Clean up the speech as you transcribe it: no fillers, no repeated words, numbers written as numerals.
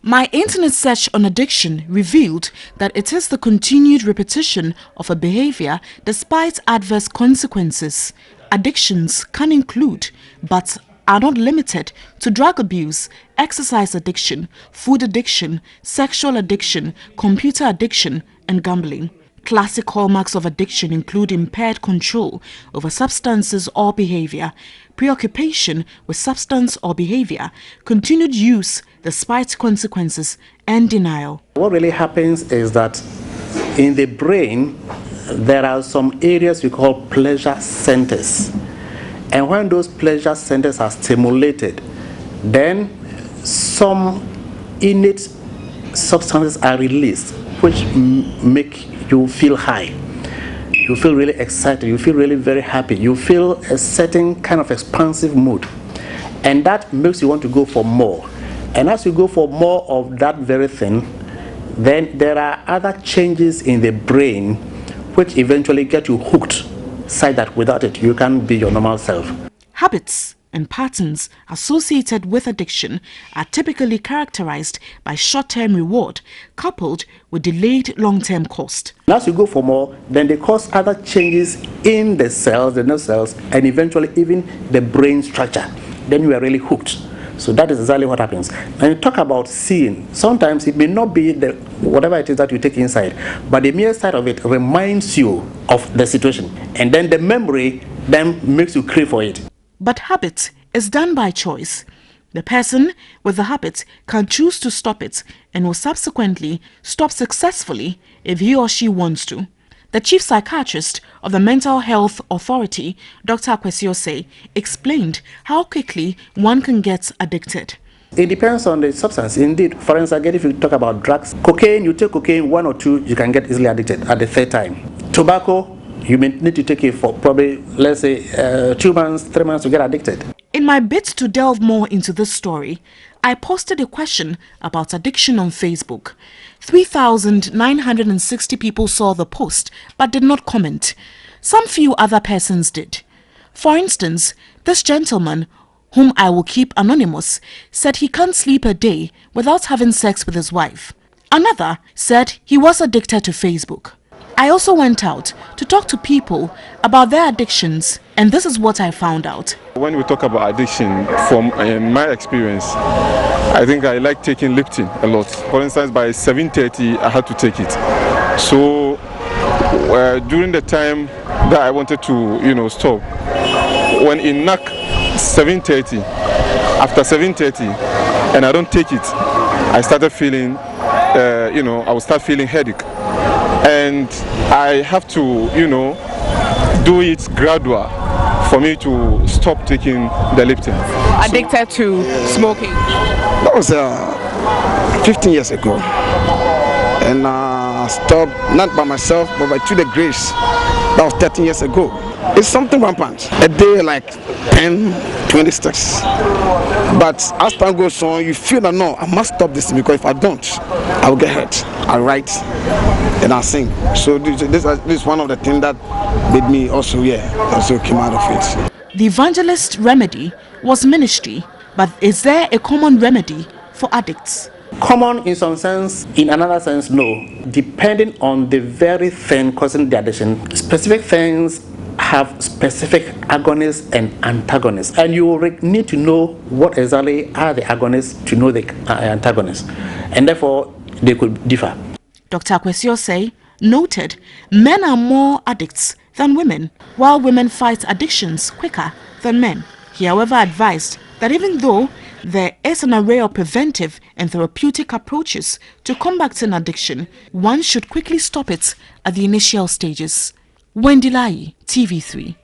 My internet search on addiction revealed that it is the continued repetition of a behavior despite adverse consequences. Addictions can include, but are not limited to drug abuse, exercise addiction, food addiction, sexual addiction, computer addiction, and gambling. Classic hallmarks of addiction include impaired control over substances or behavior, preoccupation with substance or behavior, continued use despite consequences, and denial. What really happens is that in the brain, there are some areas we call pleasure centers. And when those pleasure centers are stimulated, then some innate substances are released, which make you feel high. You feel really excited. You feel really very happy. You feel a certain kind of expansive mood. And that makes you want to go for more. And as you go for more of that very thing, then there are other changes in the brain which eventually get you hooked, such that without it, you can't be your normal self. Habits and patterns associated with addiction are typically characterized by short-term reward coupled with delayed long-term cost. As you go for more, then they cause other changes in the cells, the nerve cells, and eventually even the brain structure. Then you are really hooked. So that is exactly what happens. And you talk about seeing. Sometimes it may not be the whatever it is that you take inside, but the mere sight of it reminds you of the situation. And then the memory then makes you crave for it. But habit is done by choice. The person with the habit can choose to stop it and will subsequently stop successfully if he or she wants to. The chief psychiatrist of the Mental Health Authority, Dr. Kwesi, explained how quickly one can get addicted. It depends on the substance. Indeed, for instance, again, if you talk about drugs, cocaine, you take cocaine 1 or 2, you can get easily addicted at the third time. Tobacco, you may need to take it for probably, let's say, 2 months, 3 months to get addicted. In my bid to delve more into this story, I posted a question about addiction on Facebook. 3,960 people saw the post but did not comment. Some few other persons did. For instance, this gentleman, whom I will keep anonymous, said he can't sleep a day without having sex with his wife. Another said he was addicted to Facebook. I also went out to talk to people about their addictions, and this is what I found out. When we talk about addiction, from my experience, I think I like taking Lipton a lot. For instance, by 7:30, I had to take it. So during the time that I wanted to, stop, when it knocked 7:30, after 7:30, and I don't take it, I started feeling, I would start feeling headache. And I have to, do it gradual for me to stop taking the Lipton. Addicted to smoking? That was 15 years ago. And I stopped, not by myself, but by through the grace. That was 13 years ago. It's something rampant. A day like 10, 20 sticks. But as time goes on, you feel that no, I must stop this because if I don't, I will get hurt. I write and I sing. So this is one of the things that made me also came out of it. The evangelist remedy was ministry, but is there a common remedy for addicts? Common in some sense, in another sense, no. Depending on the very thing causing the addiction, specific things have specific agonists and antagonists, and you will need to know what exactly are the agonists to know the antagonists, and therefore they could differ. Dr. Kwesi noted men are more addicts than women, while women fight addictions quicker than men. He, however, advised that even though there is an array of preventive and therapeutic approaches to combating addiction, one should quickly stop it at the initial stages. Wendy Laryea, TV3.